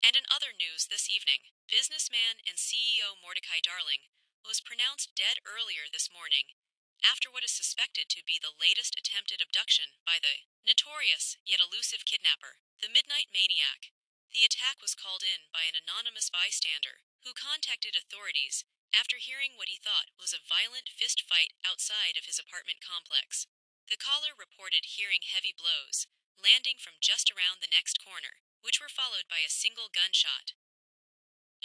And in other news this evening, businessman and CEO Mordecai Darling was pronounced dead earlier this morning after what is suspected to be the latest attempted abduction by the notorious yet elusive kidnapper, the Midnight Maniac. The attack was called in by an anonymous bystander who contacted authorities after hearing what he thought was a violent fist fight outside of his apartment complex. The caller reported hearing heavy blows, landing from just around the next corner, which were followed by a single gunshot.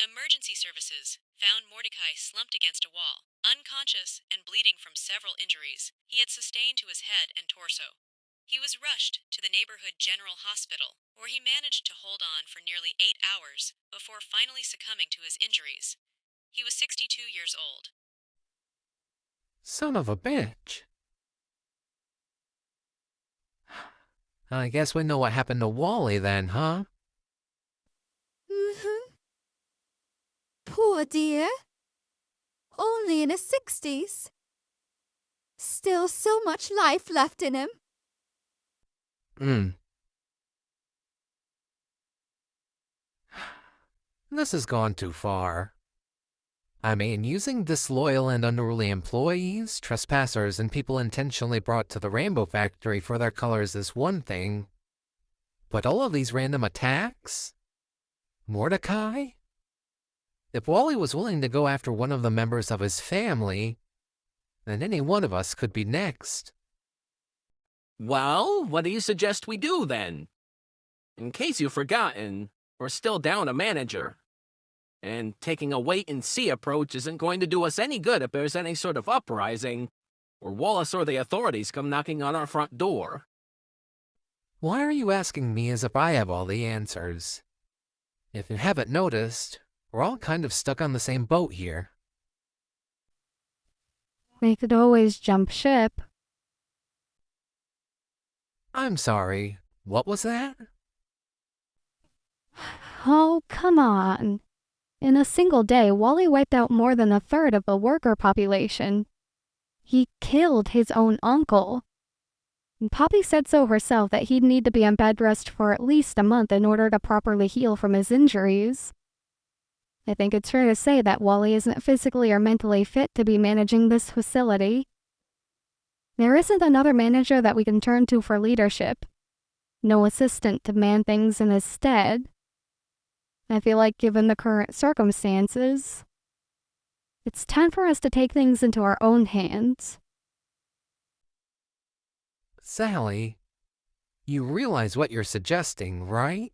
Emergency services found Mordecai slumped against a wall, unconscious and bleeding from several injuries he had sustained to his head and torso. He was rushed to the neighborhood general hospital, where he managed to hold on for nearly 8 hours before finally succumbing to his injuries. He was 62 years old. Son of a bitch. I guess we know what happened to Wally then, huh? Poor dear. Only in his 60s. Still so much life left in him. This has gone too far. I mean, using disloyal and unruly employees, trespassers, and people intentionally brought to the Rainbow Factory for their colors is one thing. But all of these random attacks? Mordecai? If Wally was willing to go after one of the members of his family, then any one of us could be next. Well, what do you suggest we do then? In case you've forgotten, we're still down a manager. And taking a wait-and-see approach isn't going to do us any good if there's any sort of uprising, or Wallace or the authorities come knocking on our front door. Why are you asking me as if I have all the answers? If you haven't noticed, we're all kind of stuck on the same boat here. We could always jump ship. I'm sorry, what was that? Oh, come on. In a single day, Wally wiped out more than a third of the worker population. He killed his own uncle. And Poppy said so herself that he'd need to be on bed rest for at least a month in order to properly heal from his injuries. I think it's fair to say that Wally isn't physically or mentally fit to be managing this facility. There isn't another manager that we can turn to for leadership. No assistant to man things in his stead. I feel like given the current circumstances, it's time for us to take things into our own hands. Sally, you realize what you're suggesting, right?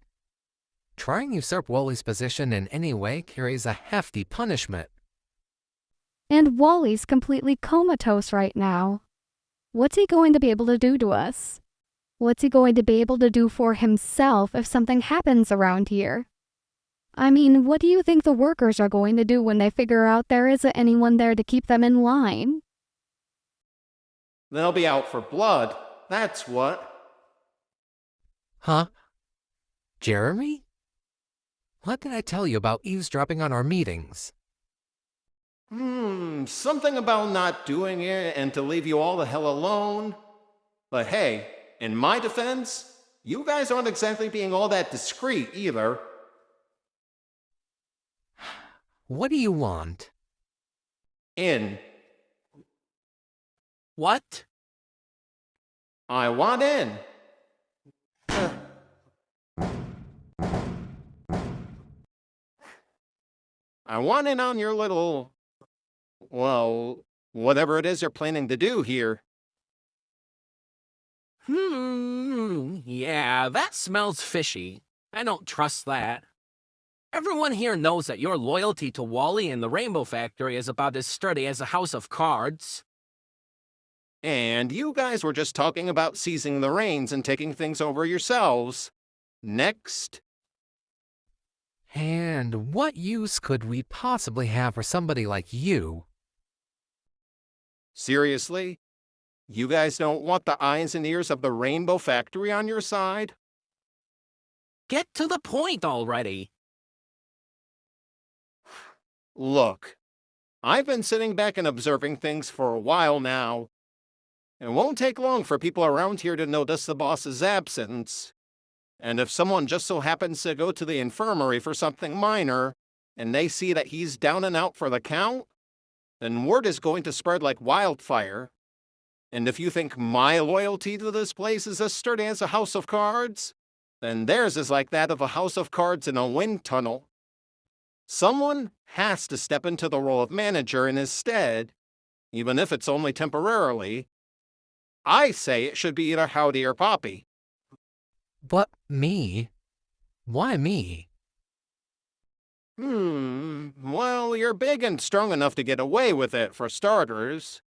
Trying to usurp Wally's position in any way carries a hefty punishment. And Wally's completely comatose right now. What's he going to be able to do to us? What's he going to be able to do for himself if something happens around here? I mean, what do you think the workers are going to do when they figure out there isn't anyone there to keep them in line? They'll be out for blood, that's what. Huh? Jeremy? What did I tell you about eavesdropping on our meetings? Something about not doing it and to leave you all the hell alone. But hey, in my defense, you guys aren't exactly being all that discreet either. What do you want? In. What? I want in. I want in on your little, well, whatever it is you're planning to do here. Yeah, that smells fishy. I don't trust that. Everyone here knows that your loyalty to Wally and the Rainbow Factory is about as sturdy as a house of cards. And you guys were just talking about seizing the reins and taking things over yourselves. Next. And what use could we possibly have for somebody like you? Seriously? You guys don't want the eyes and ears of the Rainbow Factory on your side? Get to the point already. Look, I've been sitting back and observing things for a while now. It won't take long for people around here to notice the boss's absence. And if someone just so happens to go to the infirmary for something minor, and they see that he's down and out for the count, then word is going to spread like wildfire. And if you think my loyalty to this place is as sturdy as a house of cards, then theirs is like that of a house of cards in a wind tunnel. Someone has to step into the role of manager in his stead, even if it's only temporarily. I say it should be either Howdy or Poppy. But me? Why me? Well, you're big and strong enough to get away with it, for starters.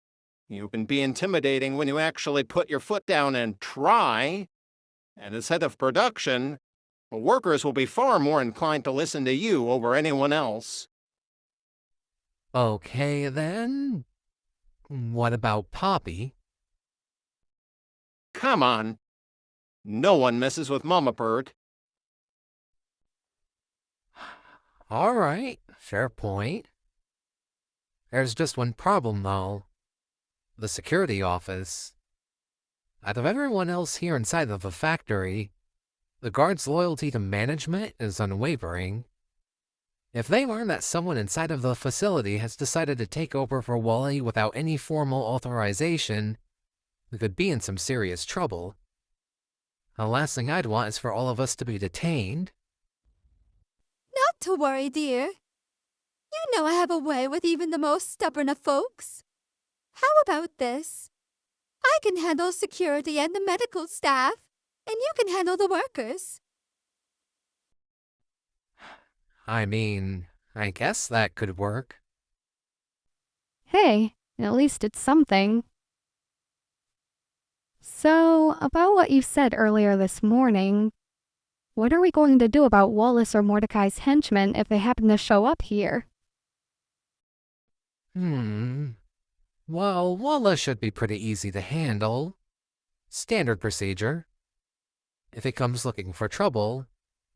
You can be intimidating when you actually put your foot down and try. And as head of production, workers will be far more inclined to listen to you over anyone else. Okay, then. What about Poppy? Come on. No one messes with Mama Bird. All right, fair point. There's just one problem, though. The security office. Out of everyone else here inside of the factory, the guard's loyalty to management is unwavering. If they learn that someone inside of the facility has decided to take over for Wally without any formal authorization, we could be in some serious trouble. The last thing I'd want is for all of us to be detained. Not to worry, dear. You know I have a way with even the most stubborn of folks. How about this? I can handle security and the medical staff, and you can handle the workers. I mean, I guess that could work. Hey, at least it's something. So, about what you said earlier this morning, what are we going to do about Wallace or Mordecai's henchmen if they happen to show up here? Well, Wallace should be pretty easy to handle. Standard procedure. If he comes looking for trouble,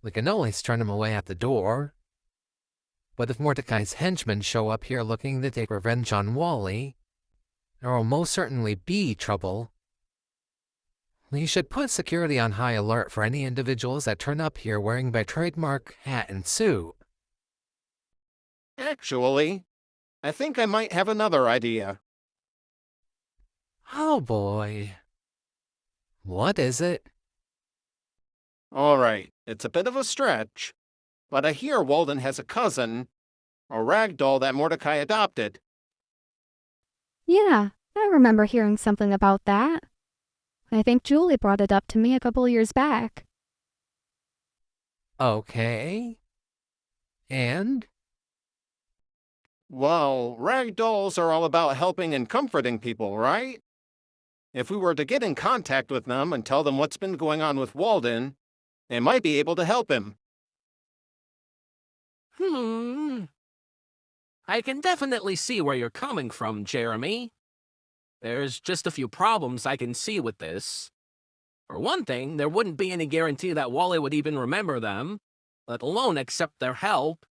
we can always turn him away at the door. But if Mordecai's henchmen show up here looking to take revenge on Wally, there will most certainly be trouble. We should put security on high alert for any individuals that turn up here wearing my trademark hat and suit. Actually, I think I might have another idea. Oh boy. What is it? All right, it's a bit of a stretch, but I hear Walden has a cousin, a ragdoll that Mordecai adopted. Yeah, I remember hearing something about that. I think Julie brought it up to me a couple years back. Okay. And? Well, ragdolls are all about helping and comforting people, right? If we were to get in contact with them and tell them what's been going on with Walden, they might be able to help him. I can definitely see where you're coming from, Jeremy. There's just a few problems I can see with this. For one thing, there wouldn't be any guarantee that Wally would even remember them, let alone accept their help.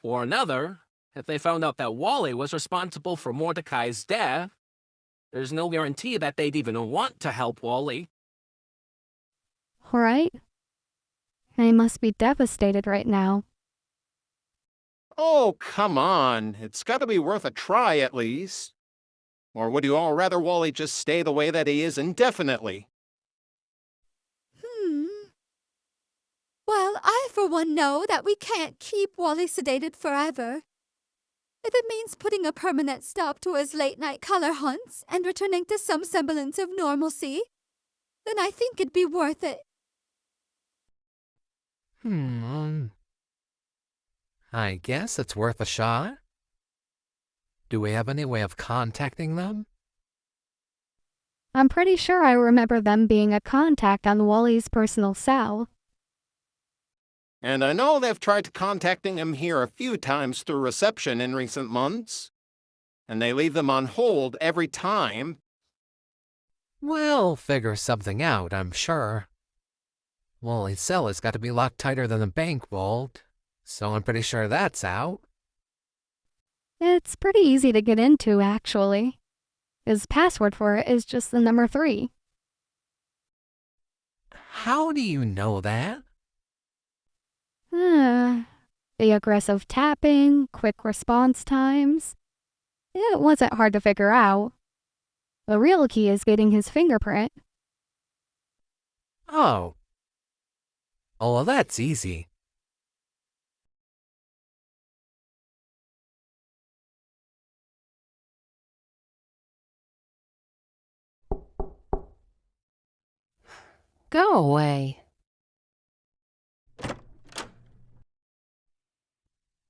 For another, if they found out that Wally was responsible for Mordecai's death, there's no guarantee that they'd even want to help Wally. Alright? I must be devastated right now. Oh, come on. It's got to be worth a try at least. Or would you all rather Wally just stay the way that he is indefinitely? Well, I for one know that we can't keep Wally sedated forever. If it means putting a permanent stop to his late-night color hunts and returning to some semblance of normalcy, then I think it'd be worth it. I guess it's worth a shot. Do we have any way of contacting them? I'm pretty sure I remember them being a contact on Wally's personal cell. And I know they've tried contacting him here a few times through reception in recent months. And they leave them on hold every time. We'll figure something out, I'm sure. Wally's cell has got to be locked tighter than a bank vault, so I'm pretty sure that's out. It's pretty easy to get into, actually. His password for it is just the number 3. How do you know that? The aggressive tapping, quick response times. It wasn't hard to figure out. The real key is getting his fingerprint. Oh. Oh, well, that's easy. Go away.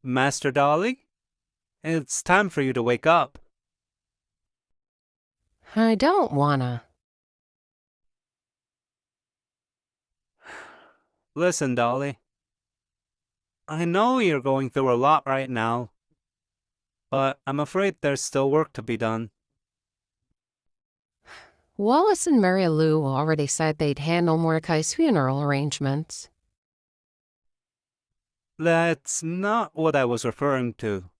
Master Dolly? It's time for you to wake up. I don't wanna. Listen, Dolly. I know you're going through a lot right now, but I'm afraid there's still work to be done. Wallace and Mary Lou already said they'd handle Mordecai's funeral arrangements. That's not what I was referring to.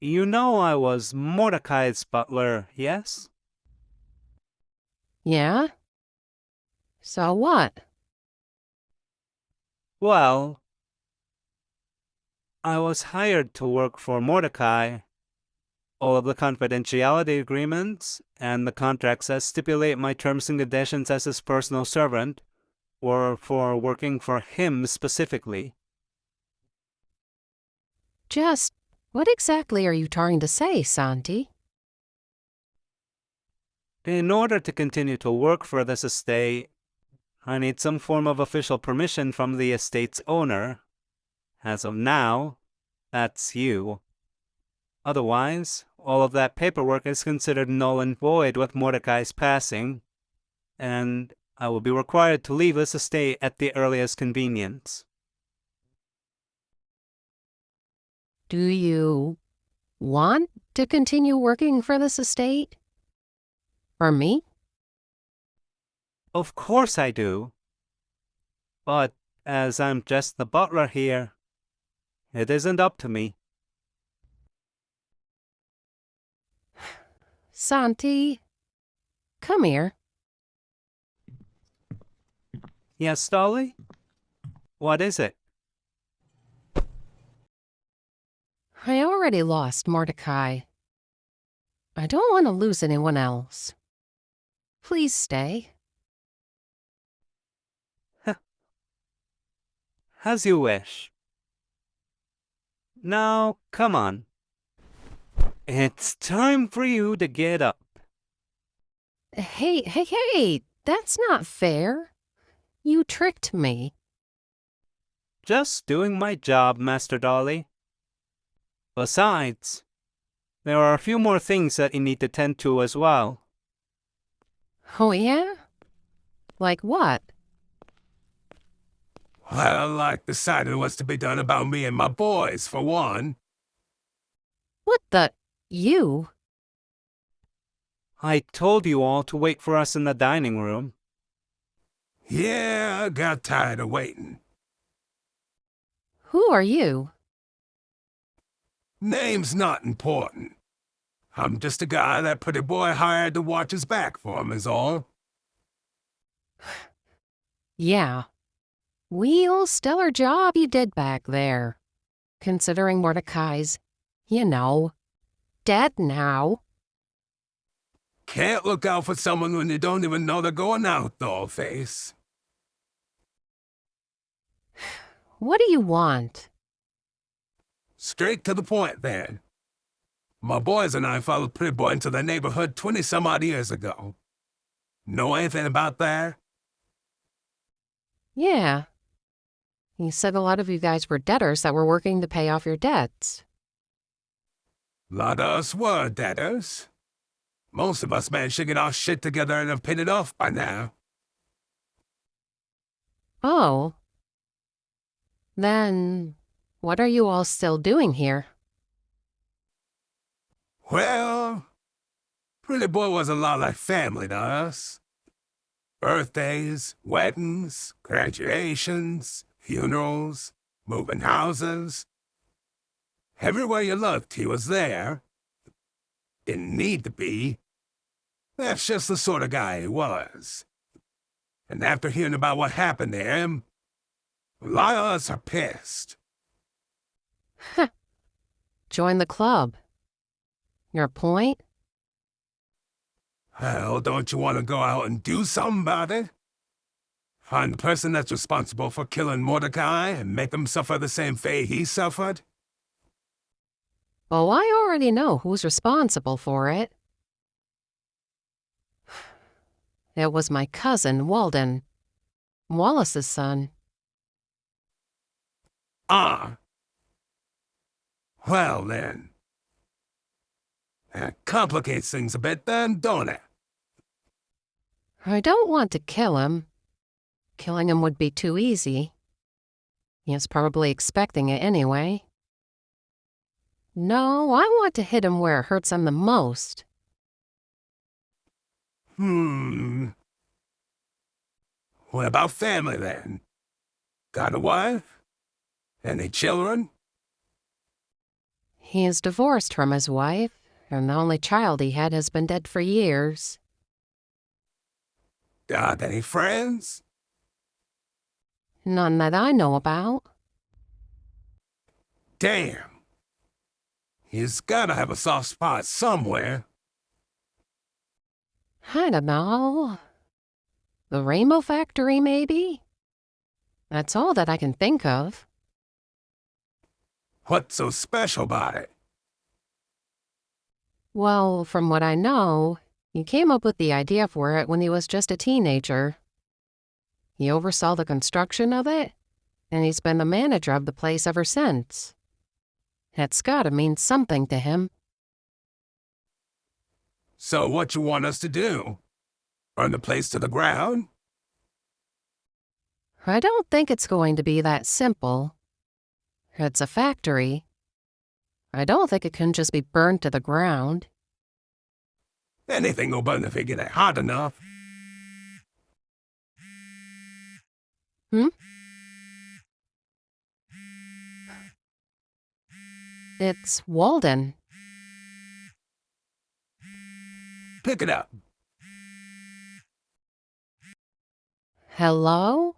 You know I was Mordecai's butler, yes? Yeah? So what? Well, I was hired to work for Mordecai. All of the confidentiality agreements and the contracts that stipulate my terms and conditions as his personal servant were for working for him specifically. Just what exactly are you trying to say, Santi? In order to continue to work for this estate, I need some form of official permission from the estate's owner. As of now, that's you. Otherwise, all of that paperwork is considered null and void with Mordecai's passing, and I will be required to leave this estate at the earliest convenience. Do you want to continue working for this estate? For me? Of course I do. But as I'm just the butler here, it isn't up to me. Santi, come here. Yes, Dolly? What is it? I already lost Mordecai. I don't want to lose anyone else. Please stay. As you wish. Now, come on. It's time for you to get up. Hey, that's not fair. You tricked me. Just doing my job, Master Dolly. Besides, there are a few more things that you need to tend to as well. Oh, yeah? Like what? I like deciding what's to be done about me and my boys, for one. What the? You? I told you all to wait for us in the dining room. Yeah, I got tired of waiting. Who are you? Name's not important. I'm just a guy that pretty boy hired to watch his back for him is all. Yeah. Real stellar job you did back there. Considering Mordecai's, dead now. Can't look out for someone when you don't even know they're going out, dollface. What do you want? Straight to the point, then. My boys and I followed Pretty Boy into the neighborhood 20-some-odd years ago. Know anything about that? Yeah. You said a lot of you guys were debtors that were working to pay off your debts. A lot of us were debtors. Most of us managed to get our shit together and have paid it off by now. Oh. Then, what are you all still doing here? Well, Pretty Boy was a lot like family to us. Birthdays, weddings, graduations, funerals, moving houses. Everywhere you looked, he was there. Didn't need to be. That's just the sort of guy he was. And after hearing about what happened to him, a lot of us are pissed. Join the club. Your point? Well, don't you want to go out and do something about it? Find the person that's responsible for killing Mordecai and make him suffer the same fate he suffered? Oh, I already know who's responsible for it. It was my cousin, Walden. Wallace's son. Ah. Well, then. That complicates things a bit then, don't it? I don't want to kill him. Killing him would be too easy. He's probably expecting it anyway. No, I want to hit him where it hurts him the most. What about family, then? Got a wife? Any children? He is divorced from his wife, and the only child he had has been dead for years. Got any friends? None that I know about. Damn. He's gotta have a soft spot somewhere. I don't know. The Rainbow Factory, maybe? That's all that I can think of. What's so special about it? Well, from what I know, he came up with the idea for it when he was just a teenager. He oversaw the construction of it, and he's been the manager of the place ever since. It's gotta mean something to him. So what you want us to do? Burn the place to the ground? I don't think it's going to be that simple. It's a factory. I don't think it can just be burned to the ground. Anything will burn if you get it hot enough. It's Walden. Pick it up. Hello?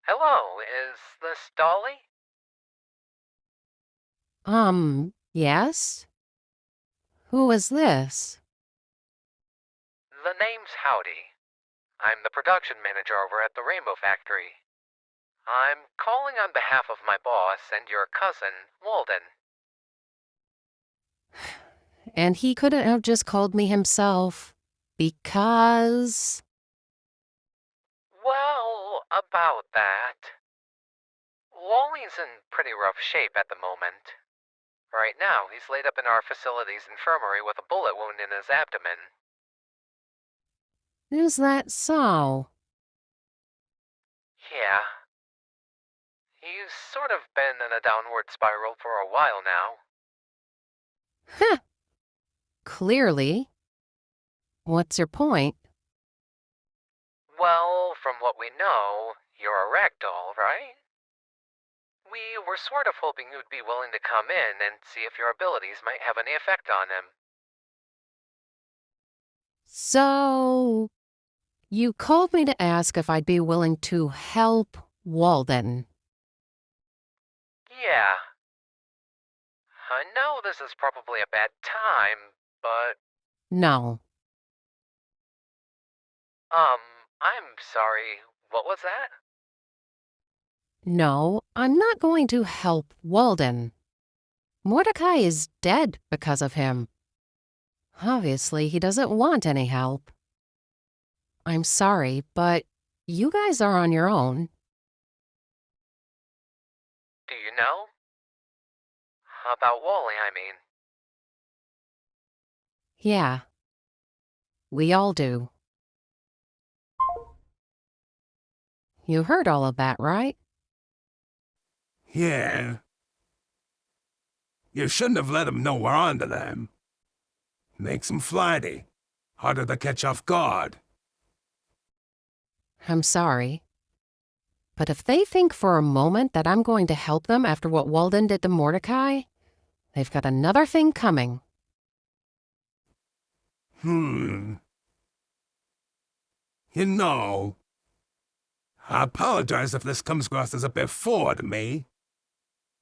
Hello, is this Dolly? Yes? Who is this? The name's Howdy. I'm the production manager over at the Rainbow Factory. I'm calling on behalf of my boss and your cousin, Walden. And he couldn't have just called me himself because... Well, about that. Wally's in pretty rough shape at the moment. Right now, he's laid up in our facility's infirmary with a bullet wound in his abdomen. Is that so? Yeah. He's sort of been in a downward spiral for a while now. Heh. Clearly. What's your point? Well, from what we know, you're a ragdoll, right? We were sort of hoping you'd be willing to come in and see if your abilities might have any effect on him. So, you called me to ask if I'd be willing to help Walden. Yeah. I know this is probably a bad time, but... No. I'm sorry, what was that? No, I'm not going to help Walden. Mordecai is dead because of him. Obviously, he doesn't want any help. I'm sorry, but you guys are on your own. Do you know? About Wally, I mean. Yeah. We all do. You heard all of that, right? Yeah. You shouldn't have let them know we're onto them. Makes them flighty. Harder to catch off guard. I'm sorry. But if they think for a moment that I'm going to help them after what Walden did to Mordecai, they've got another thing coming. You know, I apologize if this comes across as a bit forward to me,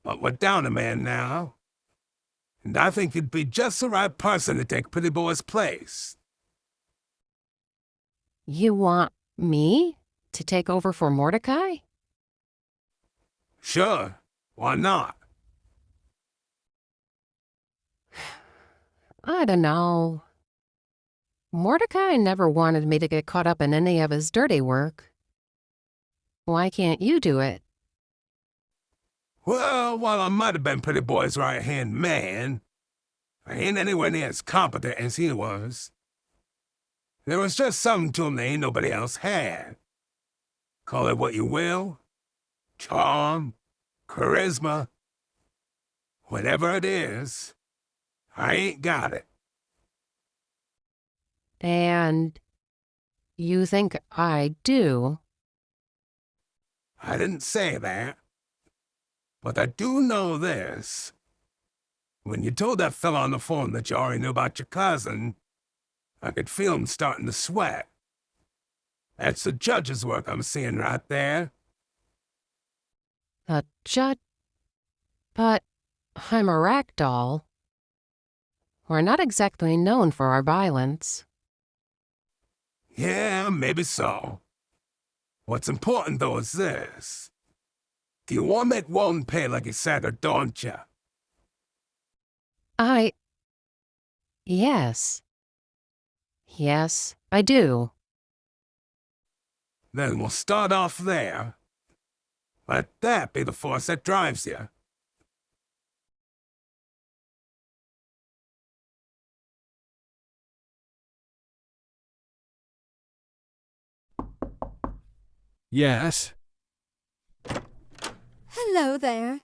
but we're down a man now, and I think you'd be just the right person to take Pretty Boy's place. You want me to take over for Mordecai? Sure, why not? I don't know. Mordecai never wanted me to get caught up in any of his dirty work. Why can't you do it? Well, while I might have been Pretty Boy's right-hand man, I ain't anywhere near as competent as he was. There was just something to him that ain't nobody else had. Call it what you will. Charm, charisma, whatever it is, I ain't got it. And you think I do? I didn't say that. But I do know this. When you told that fella on the phone that you already knew about your cousin, I could feel him starting to sweat. That's the judge's work I'm seeing right there. A judge? But I'm a ragdoll. We're not exactly known for our violence. Yeah, maybe so. What's important, though, is this. Do you want to make Walton pay like he said, or don't you? Yes. Yes, I do. Then we'll start off there. Let that be the force that drives you. Yes? Hello there.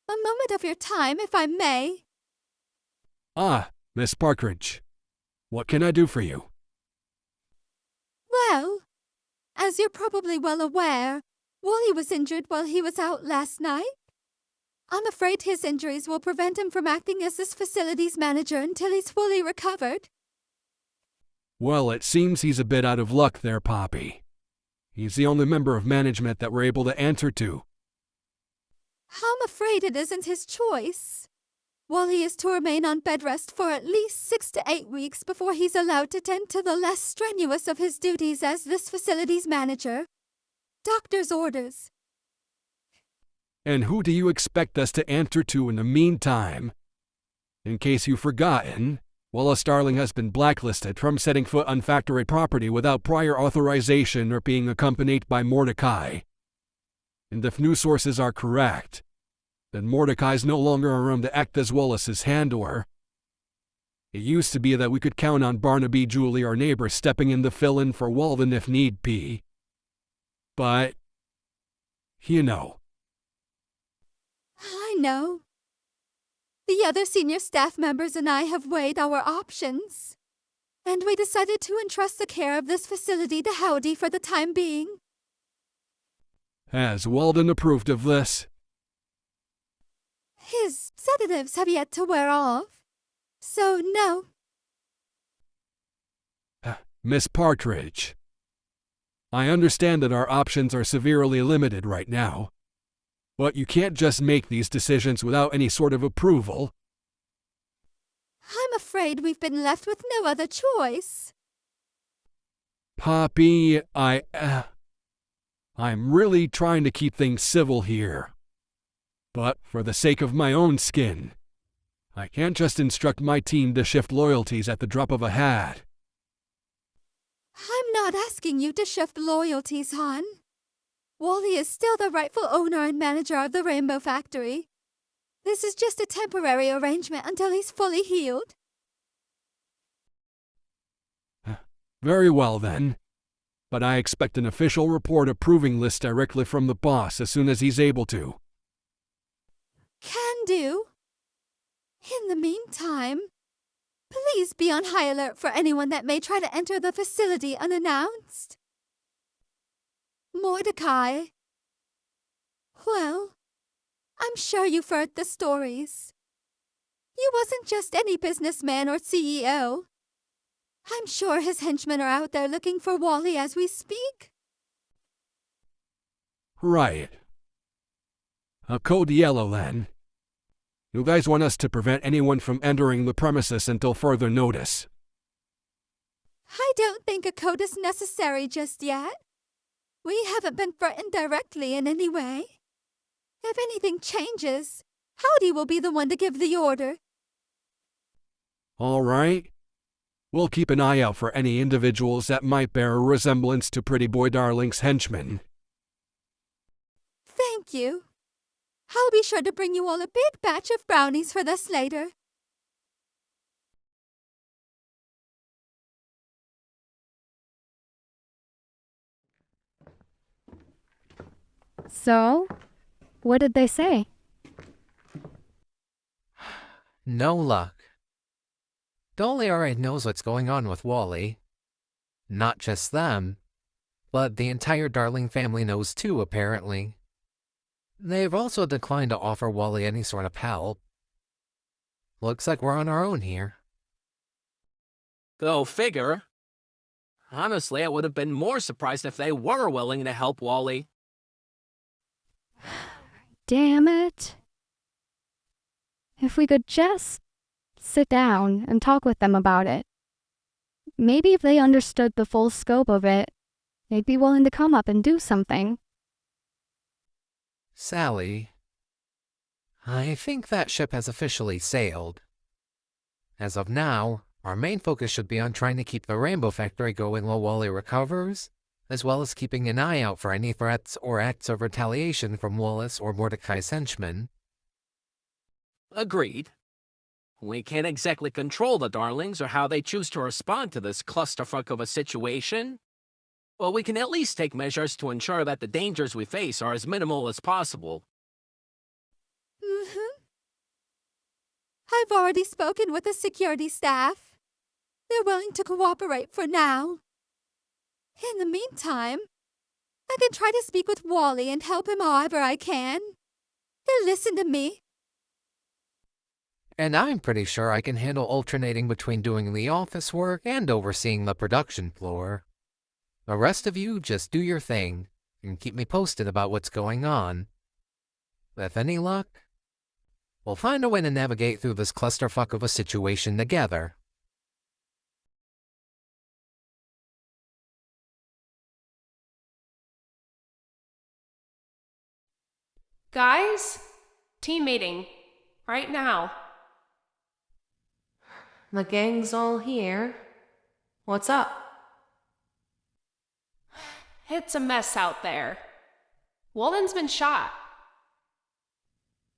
A moment of your time, if I may. Ah, Miss Partridge. What can I do for you? Well, as you're probably well aware, Wally was injured while he was out last night. I'm afraid his injuries will prevent him from acting as this facility's manager until he's fully recovered. Well, it seems he's a bit out of luck there, Poppy. He's the only member of management that we're able to answer to. I'm afraid it isn't his choice. Wally is to remain on bed rest for at least 6 to 8 weeks before he's allowed to tend to the less strenuous of his duties as this facility's manager. Doctor's orders. And who do you expect us to answer to in the meantime? In case you've forgotten, Wallace Darling has been blacklisted from setting foot on factory property without prior authorization or being accompanied by Mordecai. And if news sources are correct, then Mordecai's no longer around to act as Wallace's handler. It used to be that we could count on Barnaby, Julie, our neighbor, stepping in to fill in for Walden if need be. But, you know. I know. The other senior staff members and I have weighed our options, and we decided to entrust the care of this facility to Howdy for the time being. Has Walden approved of this? His sedatives have yet to wear off, so no. Miss Partridge, I understand that our options are severely limited right now, but you can't just make these decisions without any sort of approval. I'm afraid we've been left with no other choice. Poppy, I'm really trying to keep things civil here. But for the sake of my own skin, I can't just instruct my team to shift loyalties at the drop of a hat. I'm not asking you to shift loyalties, hon. Wally is still the rightful owner and manager of the Rainbow Factory. This is just a temporary arrangement until he's fully healed. Very well then. But I expect an official report approving this directly from the boss as soon as he's able to. Can do. In the meantime, please be on high alert for anyone that may try to enter the facility unannounced. Mordecai. Well, I'm sure you've heard the stories. He wasn't just any businessman or CEO. I'm sure his henchmen are out there looking for Wally as we speak. Right. A code yellow, then. You guys want us to prevent anyone from entering the premises until further notice. I don't think a code is necessary just yet. We haven't been threatened directly in any way. If anything changes, Howdy will be the one to give the order. All right. We'll keep an eye out for any individuals that might bear a resemblance to Pretty Boy Darling's henchmen. Thank you. I'll be sure to bring you all a big batch of brownies for this later. So, what did they say? No luck. Dolly already knows what's going on with Wally. Not just them, but the entire Darling family knows too, apparently. They've also declined to offer Wally any sort of help. Looks like we're on our own here. Go figure. Honestly, I would have been more surprised if they were willing to help Wally. Damn it. If we could just sit down and talk with them about it. Maybe if they understood the full scope of it, they'd be willing to come up and do something. Sally, I think that ship has officially sailed. As of now, our main focus should be on trying to keep the Rainbow Factory going while Wally recovers, as well as keeping an eye out for any threats or acts of retaliation from Wallace or Mordecai's henchmen. Agreed. We can't exactly control the Darlings or how they choose to respond to this clusterfuck of a situation. But we can at least take measures to ensure that the dangers we face are as minimal as possible. I've already spoken with the security staff. They're willing to cooperate for now. In the meantime, I can try to speak with Wally and help him however I can. He'll listen to me. And I'm pretty sure I can handle alternating between doing the office work and overseeing the production floor. The rest of you just do your thing and keep me posted about what's going on. With any luck, we'll find a way to navigate through this clusterfuck of a situation together. Guys, team meeting. Right now. The gang's all here. What's up? It's a mess out there. Walden's been shot.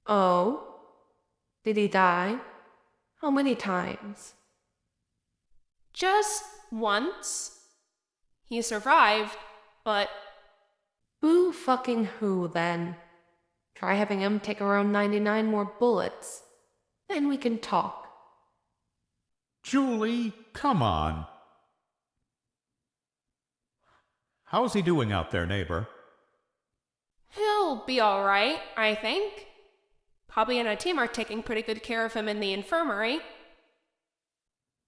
Oh? Did he die? How many times? Just once. He survived, but... Who fucking who, then? Try having him take around 99 more bullets. Then we can talk. Julie, come on. How's he doing out there, neighbor? He'll be alright, I think. Poppy and a team are taking pretty good care of him in the infirmary.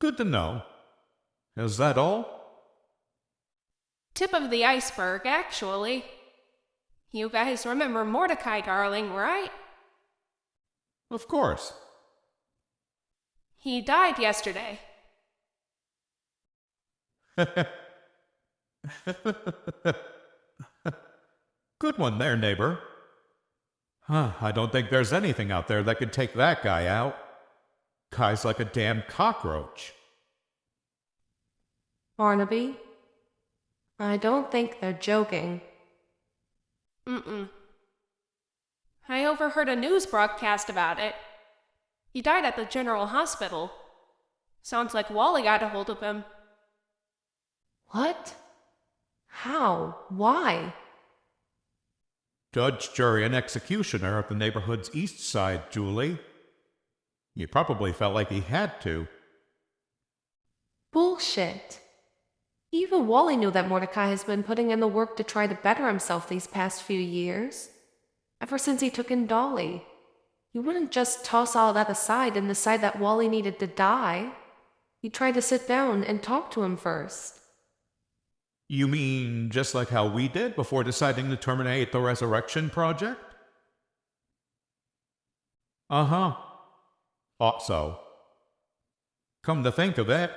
Good to know. Is that all? Tip of the iceberg, actually. You guys remember Mordecai, darling, right? Of course. He died yesterday. Good one there, neighbor. I don't think there's anything out there that could take that guy out. Guy's like a damn cockroach. Barnaby? I don't think they're joking. I overheard a news broadcast about it. He died at the General Hospital. Sounds like Wally got a hold of him. What? How? Why? Judge, jury, and executioner of the neighborhood's east side, Julie. You probably felt like he had to. Bullshit. Even Wally knew that Mordecai has been putting in the work to try to better himself these past few years. Ever since he took in Dolly. You wouldn't just toss all that aside and decide that Wally needed to die. You tried to sit down and talk to him first. You mean just like how we did before deciding to terminate the Resurrection Project? Uh-huh. Thought so. Come to think of it,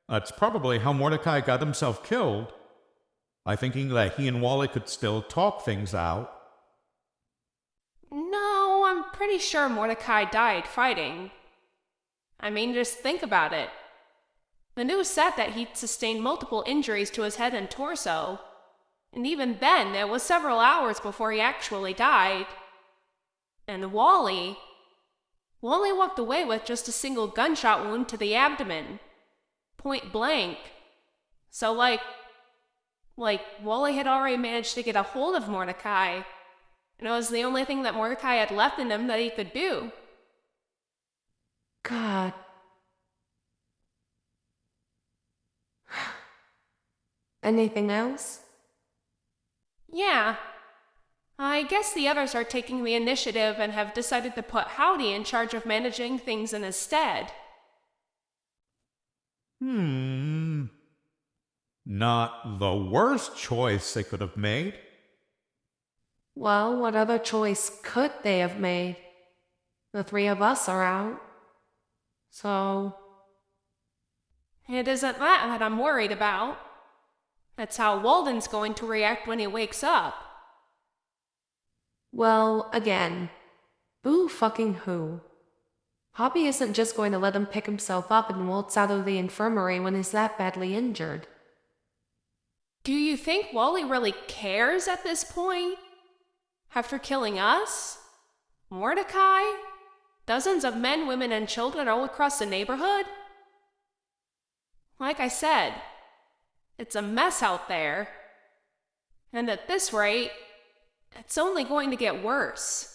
that's probably how Mordecai got himself killed. By thinking that he and Wally could still talk things out. No, I'm pretty sure Mordecai died fighting. I mean, just think about it. The news said that he'd sustained multiple injuries to his head and torso. And even then, it was several hours before he actually died. And Wally walked away with just a single gunshot wound to the abdomen. Point blank. So like Wally had already managed to get a hold of Mordecai. And it was the only thing that Mordecai had left in him that he could do. God. Anything else? Yeah. I guess the others are taking the initiative and have decided to put Howdy in charge of managing things in his stead. Not the worst choice they could have made. Well, what other choice could they have made? The three of us are out. So... It isn't that I'm worried about. It's how Walden's going to react when he wakes up. Well, again, boo fucking who? Poppy isn't just going to let him pick himself up and waltz out of the infirmary when he's that badly injured. Do you think Wally really cares at this point? After killing us? Mordecai? Dozens of men, women, and children all across the neighborhood? Like I said, it's a mess out there. And at this rate, it's only going to get worse.